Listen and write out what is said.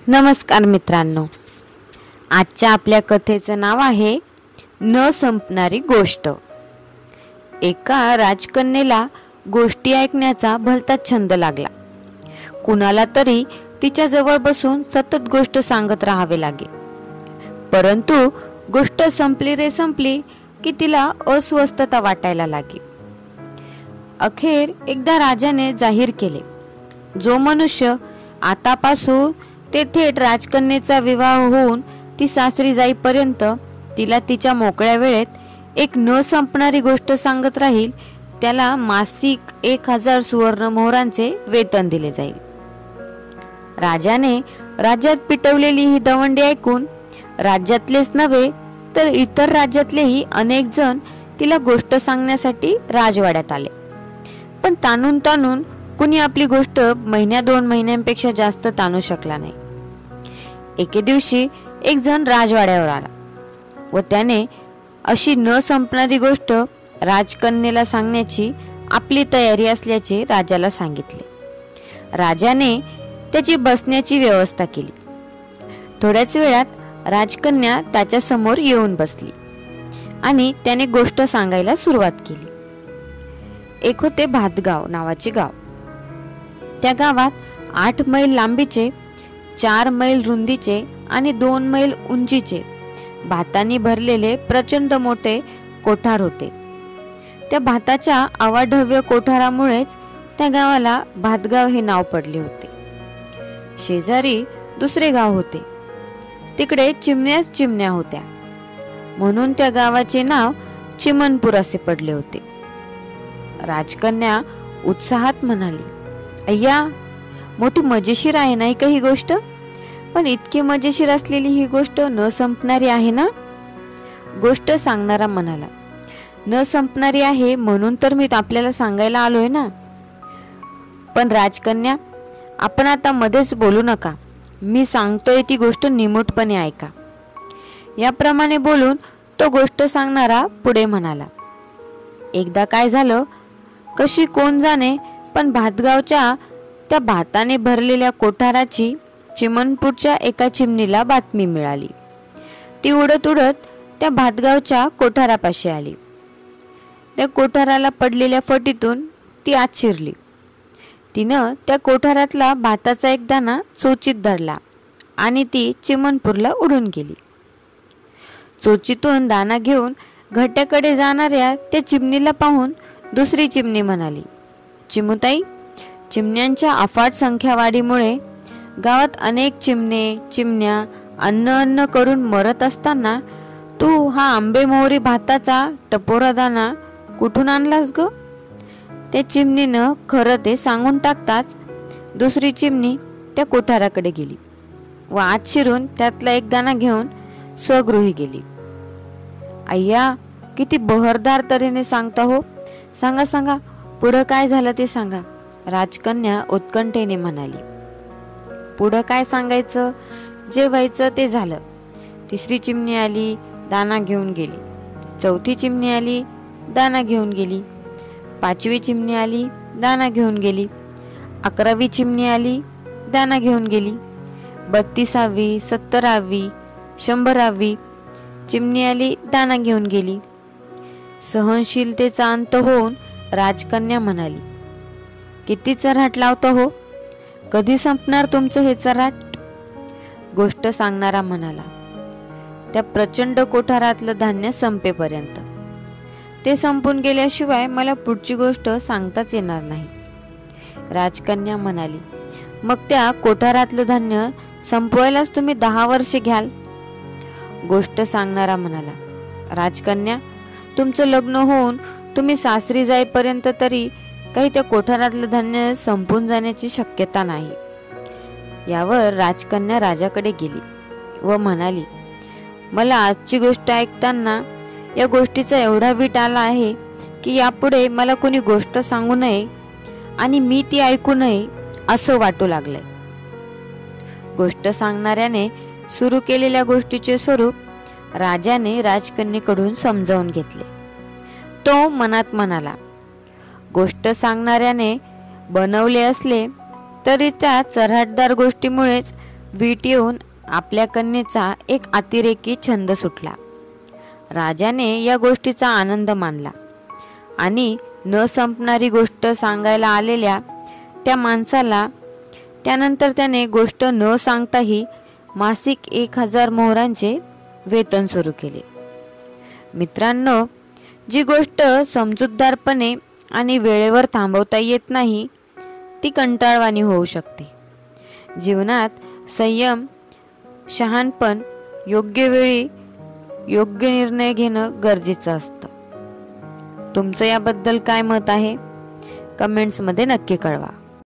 नमस्कार मित्रांनो, आजच्या आपल्या कथेचं नाव आहे न संपणारी गोष्ट. एका राजकन्येला गोष्टी ऐकण्याचा भलताच छंद लागला. कुणाला तरी तिच्या जवळ बसून सतत गोष्ट सांगत राहावे लागे. परंतु गोष्ट संपली की तिला अस्वस्थता वाटायला लागे. अखेर एकदा राजाने जाहीर केले, जो मनुष्य आतापासून ते थेट राजकन्येचा विवाह होऊन ती सासरी जाईपर्यंत तिला तिच्या मोकळ्या वेळेत एक न संपणारी गोष्ट सांगत राहील, त्याला मासिक 1000 सुवर्ण मोहरांचे वेतन दिले जाईल. राजाने राज्यात पिटवलेली ही दवंडी ऐकून राज्यातलेच नव्हे तर इतर राज्यातलेही अनेक जण तिला गोष्ट सांगण्यासाठी राजवाड्यात आले. पण ताणून कुणी आपली गोष्ट 1-2 महिन्यांपेक्षा जास्त ताणू शकला नाही. एके दिवशी एक जण राजवाड्यावर आला व त्याने अशी न संपणारी गोष्ट राजकन्येला सांगण्याची आपली तयारी असल्याचे राजाला सांगितले. राजाने त्याची बसण्याची व्यवस्था केली. थोड्याच वेळात राजकन्या त्याच्या समोर येऊन बसली आणि त्याने गोष्ट सांगायला सुरुवात केली. एक होते भातगाव नावाचे गाव. त्या गावात 8 मैल लांबीचे, 4 मैल रुंदीचे आणि 2 मैल उंचीचे भातांनी भरलेले प्रचंड मोठे कोठार होते. त्या भाताच्या अवाढव्य कोठारामुळेच त्या गावाला भातगाव हे नाव पडले होते. शेजारी दुसरे गाव होते. तिकडे चिमण्या होत्या, म्हणून त्या गावाचे नाव चिमणपूर असे पडले होते. राजकन्या उत्साहात म्हणाली, अय्या, मोठी मजेशीर आहे नाही का ही गोष्ट? पण इतकी मजेशीर असलेली ही गोष्ट न संपणारी आहे ना? गोष्ट सांगणारा म्हणाला, न संपणारी आहे म्हणून तर मी आपल्याला सांगायला आलोय ना. पण राजकन्या, आपण आता मध्येच बोलू नका. मी सांगतोय ती गोष्ट निमूटपणे ऐका. याप्रमाणे बोलून तो गोष्ट सांगणारा पुढे म्हणाला, एकदा काय झालं कशी कोण जाणे, पण भातगावच्या त्या भाताने भरलेल्या कोठाराची चिमणपूरच्या एका चिमणीला बातमी मिळाली. ती उडत त्या भातगावच्या कोठारापाशी आली. त्या कोठाराला पडलेल्या फटीतून ती आत शिरली. तिनं त्या कोठारातला भाताचा एक दाणा चोचीत धरला आणि ती चिमणपूरला उडून गेली. चोचीतून दाणा घेऊन घट्याकडे जाणाऱ्या त्या चिमणीला पाहून दुसरी चिमणी म्हणाली, चिमुताई, चिमण्यांच्या अफाट संख्यावाढीमुळे गावात अनेक चिमण्या अन्न करून मरत असताना तू हा आंबे मोहरी भाताचा टपोरा दाणा कुठून आणलास ग? त्या चिमणीनं खरं ते सांगून टाकताच दुसरी चिमणी त्या कोठाराकडे गेली व आत शिरून त्यातला एक दाणा घेऊन स्वगृही गेली. अय्या, किती बहरदार तऱ्हेने सांगता हो. सांगा, पुढं काय झालं ते सांगा. राजकन्या उत्कंठेने म्हणाली. पुढं काय सांगायचं, जे व्हायचं ते झालं. तिसरी चिमणी आली, दाणा घेऊन गेली. चौथी चिमणी आली, दाणा घेऊन गेली. 5वी चिमणी आली, दाणा घेऊन गेली. 11वी चिमणी आली, दाणा घेऊन गेली. 32वी, 70वी, 100वी चिमणी आली, दाणा घेऊन गेली. सहनशीलतेचा अंत होऊन राजकन्या म्हणाली, किती चऱ्हाट लावतो हो, कधी संपणार तुमचं हे चऱ्हाट? गोष्ट सांगणारा म्हणाला, त्या प्रचंड कोठारातलं धान्य संपेपर्यंत. ते संपून गेल्याशिवाय मला पुढची गोष्ट सांगताच येणार नाही. राजकन्या म्हणाली, मग त्या कोठारातलं धान्य संपवायलाच तुम्ही 10 वर्षे घ्याल? गोष्ट सांगणारा म्हणाला, राजकन्या, तुमचं लग्न होऊन तुम्ही सासरी जाईपर्यंत तरी काही त्या कोठारातलं धान्य संपून जाण्याची शक्यता नाही. यावर राजकन्या राजाकडे गेली व म्हणाली, मला आजची गोष्ट ऐकताना या गोष्टीचा एवढा वीट आला आहे की यापुढे मला कोणी गोष्ट सांगू नये आणि मी ती ऐकू नये असं वाटू लागलंय. गोष्ट सांगणाऱ्याने सुरू केलेल्या गोष्टीचे स्वरूप राजाने राजकन्येकडून समजावून घेतले. तो मनात म्हणाला, गोष्ट सांगणाऱ्याने बनवले असले तरी त्या चऱ्हाटदार गोष्टीमुळेच वीट येऊन आपल्या कन्येचा एक अतिरेकी छंद सुटला. राजाने या गोष्टीचा आनंद मानला आणि न संपणारी गोष्ट सांगायला आलेल्या त्या माणसाला त्यानंतर त्याने गोष्ट न सांगताही मासिक 1000 मोहरांचे वेतन सुरू केले. मित्रांनो, जी गोष्ट समजूतदारपणे आणि वेळेवर थांबवता येत नाही ती कंटाळवाणी होऊ शकते. जीवनात संयम, शहाणपण, योग्य वेळी योग्य निर्णय घेणं गरजेचं असतं. तुमचं याबद्दल काय मत आहे? कमेंट्समध्ये नक्की कळवा.